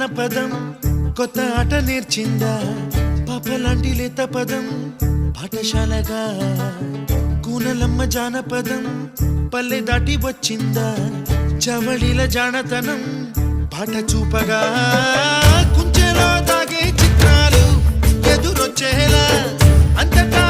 జానపదం కొత్త ఆట నేర్చిందా పాపలాంటి లేత పదం పాఠశాలగా కూనలమ్మ జానపదం పల్లె దాటి వచ్చిందా చవళిల జానతనం పాట చూపగా కుంచెలో తాగే చిత్రాలు ఎదురొచ్చేలా అంతటా